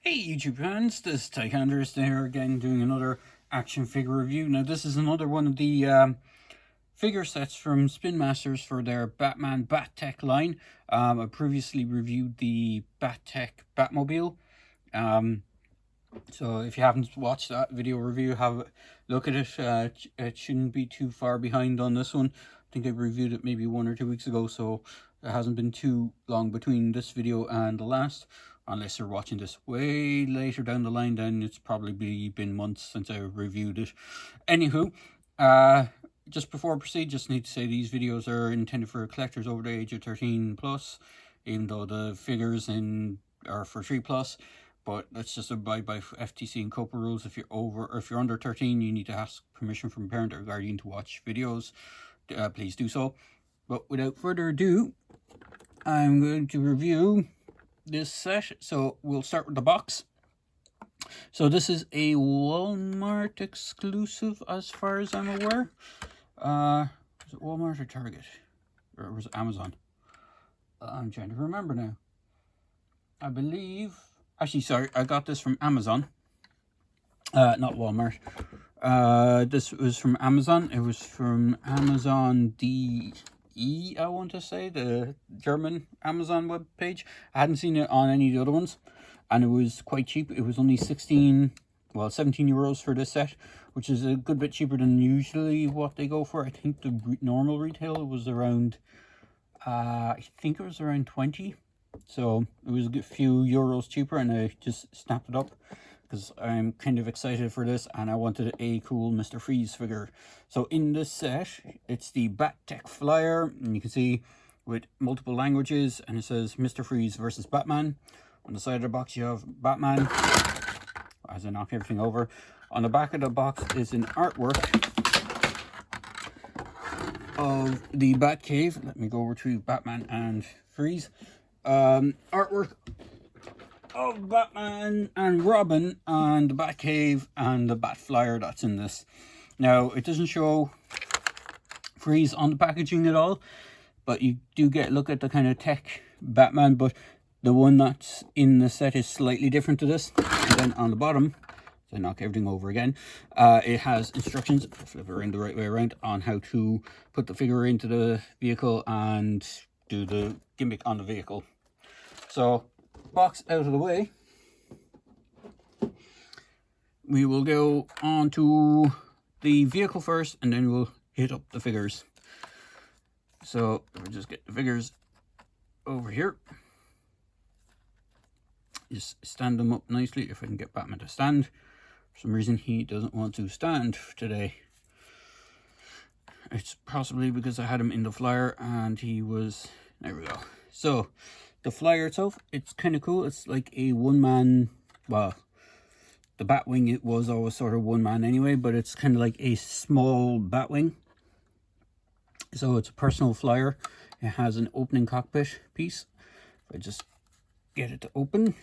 Hey YouTube fans, this is Tychonders here again doing another action figure review. Now this is another one of the figure sets from Spinmasters for their Batman Battech line. I previously reviewed the Batech Batmobile. So if you haven't watched that video review, have a look at it. It shouldn't be too far behind on this one. I think I reviewed it maybe 1 or 2 weeks ago, so it hasn't been too long between this video and the last. Unless you're watching this way later down the line, then it's probably been months since I reviewed it. Anywho, just before I proceed, just need to say these videos are intended for collectors over the age of 13 plus, even though the figures are for 3 plus. But let's just abide by FTC and COPA rules. If you're under 13, you need to ask permission from a parent or guardian to watch videos. Please do so. But without further ado, I'm going to review this set. So we'll start with the box. So this is a Walmart exclusive as far as I'm aware. Was it Walmart or Target? Or was it Amazon? I'm trying to remember now. I believe... Actually, sorry, I got this from Amazon. Not Walmart. This was from Amazon. It was from Amazon DE, I want to say, the German Amazon web page. I hadn't seen it on any of the other ones, and it was quite cheap. It was only 17 euros for this set, which is a good bit cheaper than usually what they go for. I think the normal retail was around, I think it was around 20. So it was a few euros cheaper, and I just snapped it up because I'm kind of excited for this and I wanted a cool Mr. Freeze figure. So in this set, it's the Batech flyer, and you can see with multiple languages, and it says Mr. Freeze versus Batman. On the side of the box you have Batman, as I knock everything over. On the back of the box is an artwork of the Batcave. Let me go over to Batman and Freeze. Artwork of Batman and Robin and the Batcave and the Bat flyer that's in this. Now, it doesn't show Freeze on the packaging at all, but you do get a look at the kind of tech Batman, but the one that's in the set is slightly different to this. And then on the bottom, so I knock everything over again, it has instructions, flip it around the right way around, on how to put the figure into the vehicle and do the gimmick on the vehicle. So, box out of the way, we will go on to the vehicle first, and then we'll hit up the figures. So, we'll just get the figures over here. Just stand them up nicely if I can get Batman to stand. For some reason, he doesn't want to stand today. It's possibly because I had him in the flyer and he was... There we go. So, the flyer itself, it's kind of cool. It's like a one-man, well, the Batwing, it was always sort of one-man anyway, but it's kind of like a small Batwing. So it's a personal flyer. It has an opening cockpit piece. If I just get it to open,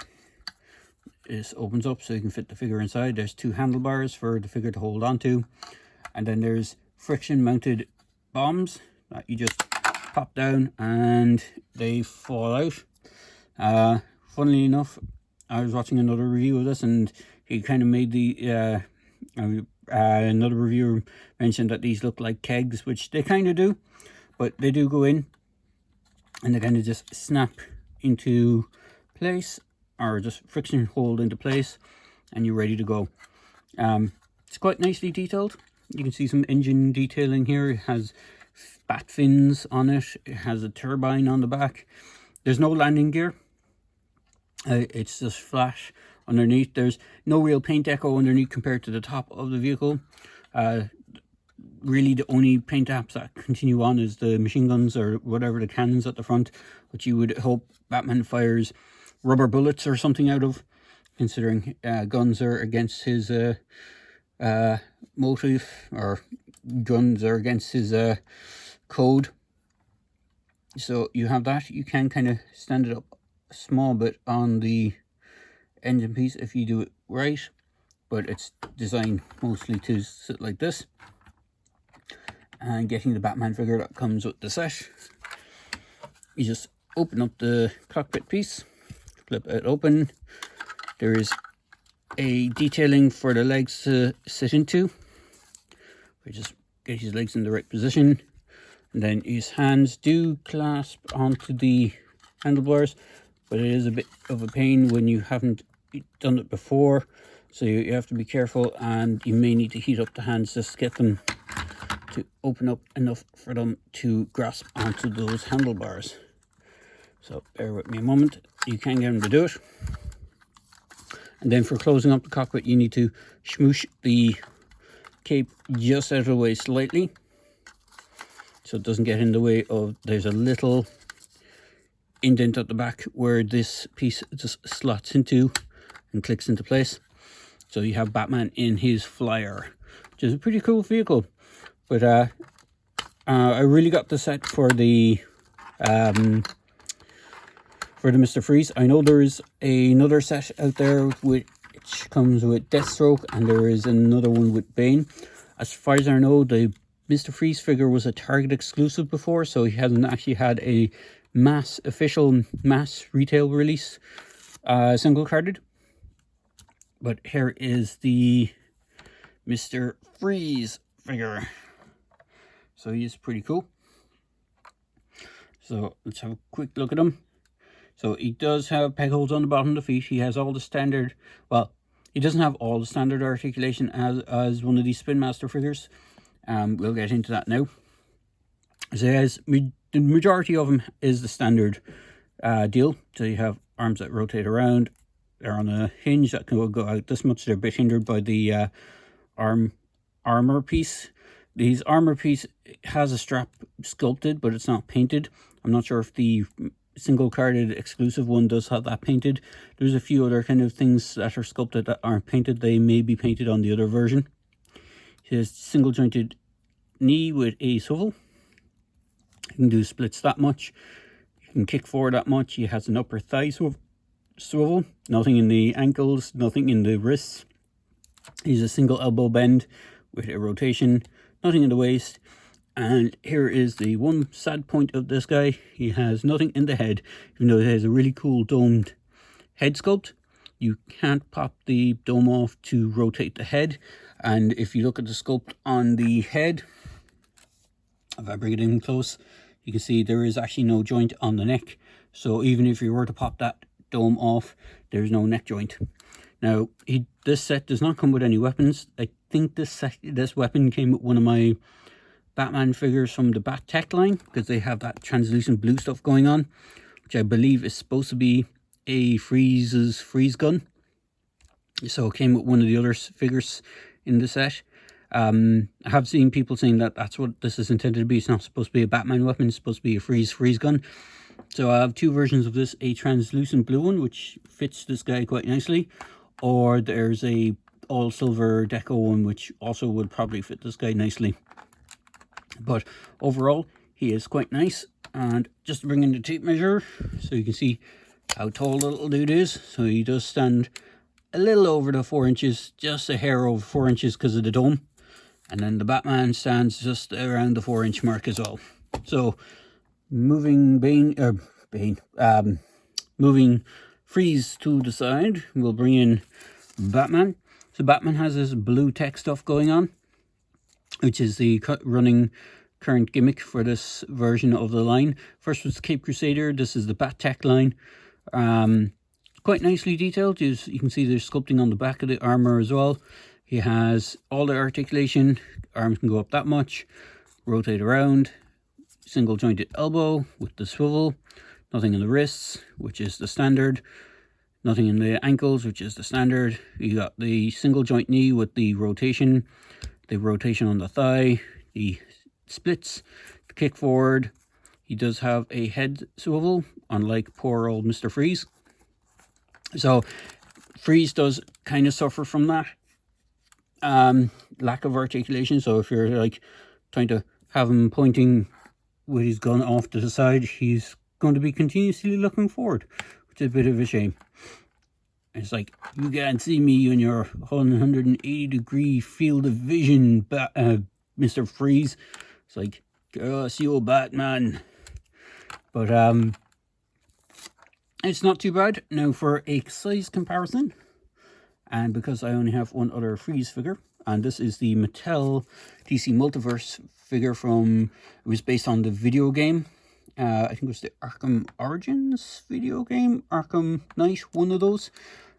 this opens up so you can fit the figure inside. There's 2 handlebars for the figure to hold on to. And then there's friction-mounted bombs that you just pop down and they fall out. Funnily enough, I was watching another review of this, and he kind of made the another reviewer mentioned that these look like kegs, which they kind of do, but they do go in and they kind of just snap into place, or just friction hold into place, and you're ready to go. It's quite nicely detailed. You can see some engine detailing here. It has bat fins on it. It has a turbine on the back. There's no landing gear. It's just flat underneath. There's no real paint deco underneath compared to the top of the vehicle. Really, the only paint apps that continue on is the machine guns or whatever, the cannons at the front, which you would hope Batman fires rubber bullets or something out of, considering guns are against his motive, or guns are against his code. So you have that. You can kind of stand it up a small bit on the engine piece if you do it right, but it's designed mostly to sit like this. And getting the Batman figure that comes with the set, you just open up the cockpit piece, flip it open, There is a detailing for the legs to sit into. We just get his legs in the right position, and then his hands do clasp onto the handlebars, but it is a bit of a pain when you haven't done it before, so you have to be careful, and you may need to heat up the hands just to get them to open up enough for them to grasp onto those handlebars. So bear with me a moment. You can get them to do it. And then for closing up the cockpit, you need to smoosh the cape just out of the way slightly, so it doesn't get in the way of, there's a little indent at the back where this piece just slots into and clicks into place. So you have Batman in his flyer, which is a pretty cool vehicle. But I really got the set for the Mr. Freeze. I know there is another set out there which comes with Deathstroke, and there is another one with Bane. As far as I know, the Mr. Freeze figure was a Target exclusive before, so he hasn't actually had a official mass retail release single carded. But here is the Mr. Freeze figure. So he is pretty cool. So let's have a quick look at him. So he does have peg holes on the bottom of the feet. He has all the standard, well, he doesn't have all the standard articulation as one of these Spinmaster figures. We'll get into that now. So he has, the majority of them is the standard deal. So you have arms that rotate around. They're on a hinge that can go out this much. They're a bit hindered by the armor piece. His armor piece has a strap sculpted, but it's not painted. I'm not sure if the single carded exclusive one does have that painted. There's a few other kind of things that are sculpted that aren't painted. They may be painted on the other version. He has single jointed knee with a swivel. You can do splits that much. You can kick forward that much. He has an upper thigh swivel. Nothing in the ankles, nothing in the wrists. He's a single elbow bend with a rotation. Nothing in the waist. And here is the one sad point of this guy. He has nothing in the head, even though it has a really cool domed head sculpt. You can't pop the dome off to rotate the head. And if you look at the sculpt on the head, if I bring it in close, you can see there is actually no joint on the neck. So even if you were to pop that dome off, there's no neck joint. Now, this set does not come with any weapons. I think this weapon came with one of my Batman figures from the Battech line, because they have that translucent blue stuff going on, which I believe is supposed to be a Freeze's freeze gun. So it came with one of the other figures in the set. I have seen people saying that that's what this is intended to be. It's not supposed to be a Batman weapon, it's supposed to be a freeze gun. So I have two versions of this, a translucent blue one, which fits this guy quite nicely, or there's a all silver deco one, which also would probably fit this guy nicely. But overall, he is quite nice. And just to bring in the tape measure, so you can see how tall the little dude is. So he does stand a little over the 4 inches, just a hair over 4 inches because of the dome. And then the Batman stands just around the 4-inch mark as well. So moving moving Freeze to the side, we'll bring in Batman. So Batman has this blue tech stuff going on, which is the running current gimmick for this version of the line. First was Cape Crusader. This is the Battech line. Quite nicely detailed. You can see there's sculpting on the back of the armor as well. He has all the articulation. Arms can go up that much. Rotate around. Single jointed elbow with the swivel. Nothing in the wrists, which is the standard. Nothing in the ankles, which is the standard. You got the single joint knee with the rotation on the thigh, the splits, the kick forward. He does have a head swivel, unlike poor old Mr. Freeze. So Freeze does kind of suffer from that lack of articulation. So if you're like trying to have him pointing with his gun off to the side, he's going to be continuously looking forward, which is a bit of a shame. It's like, you can't see me in your 180-degree field of vision, Mr. Freeze. It's like, gosh, you Batman. But it's not too bad. Now for a size comparison, And because I only have one other Freeze figure, and this is the Mattel DC Multiverse figure from, it was based on the video game. I think it was the Arkham Origins video game, Arkham Knight, one of those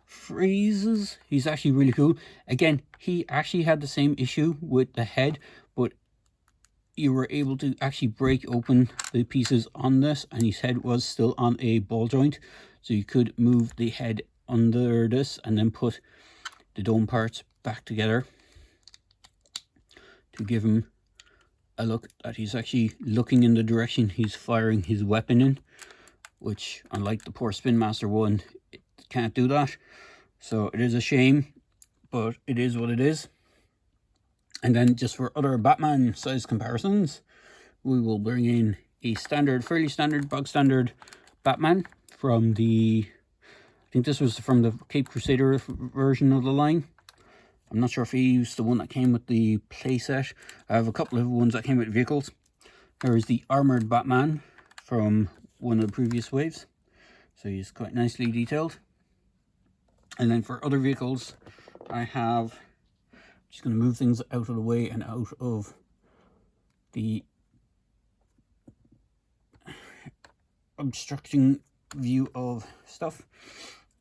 Freezes. He's actually really cool. Again, he actually had the same issue with the head, but you were able to actually break open the pieces on this, and his head was still on a ball joint, so you could move the head under this and then put the dome parts back together to give him a look that he's actually looking in the direction he's firing his weapon in, which, unlike the poor Spin Master one, it can't do that. So it is a shame, but it is what it is. And then just for other Batman size comparisons, we will bring in a standard, fairly standard, bog standard Batman from the, I think this was from the Cape Crusader version of the line. I'm not sure if he used the one that came with the playset. I have a couple of ones that came with vehicles. There is the armored Batman from one of the previous waves. So he's quite nicely detailed. And then for other vehicles, I have, just going to move things out of the way and out of the obstructing view of stuff.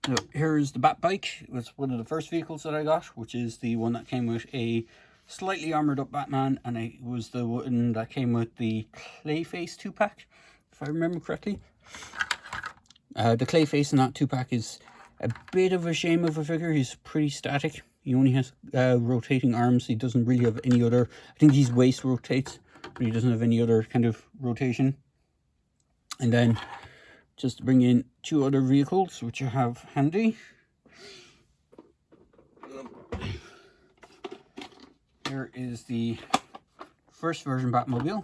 So here's the Bat Bike. It was one of the first vehicles that I got, which is the one that came with a slightly armored up Batman, and it was the one that came with the Clayface 2-pack, if I remember correctly. The Clayface in that 2-pack is a bit of a shame of a figure. He's pretty static. He only has rotating arms. He doesn't really have any other, I think his waist rotates, but he doesn't have any other kind of rotation. And then just to bring in two other vehicles, which I have handy. Here is the first version Batmobile,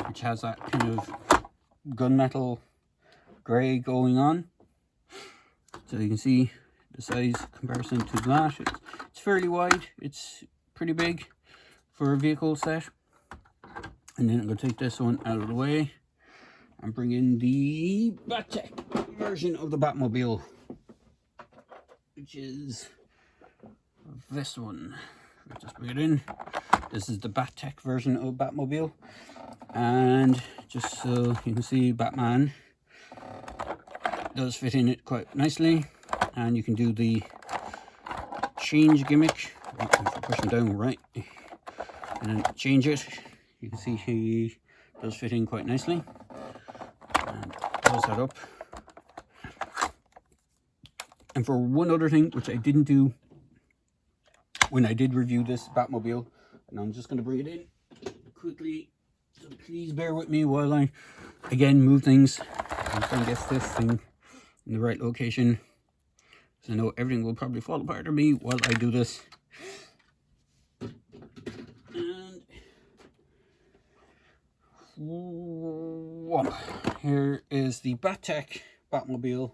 which has that kind of gunmetal grey going on. So you can see the size comparison to that. It's fairly wide. It's pretty big for a vehicle set. And then I'm going to take this one out of the way and bring in the Battech version of the Batmobile, which is this one. I'll just bring it in. This is the Battech version of Batmobile, and just so you can see, Batman does fit in it quite nicely, and you can do the change gimmick. Push him down right, and then change it. You can see he does fit in quite nicely. And close that up. And for one other thing, which I didn't do when I did review this Batmobile, and I'm just going to bring it in quickly, so please bear with me while I again move things and try and get this thing in the right location, because I know everything will probably fall apart on me while I do this. And whoa, here is the Battech Batmobile.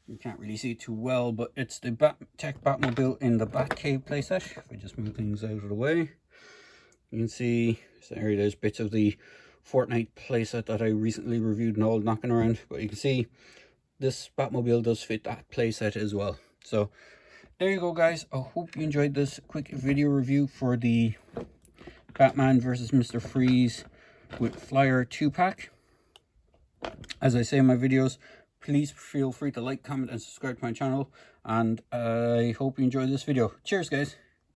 You can't really see it too well, but it's the Batech Batmobile in the Batcave playset. If I just move things out of the way, you can see, sorry, there's bits of the Fortnite playset that I recently reviewed and all knocking around, but you can see this Batmobile does fit that playset as well. So there you go, guys. I hope you enjoyed this quick video review for the Batman vs. Mr. Freeze with Flyer 2-pack. As I say in my videos, please feel free to like, comment, and subscribe to my channel. And I hope you enjoyed this video. Cheers, guys.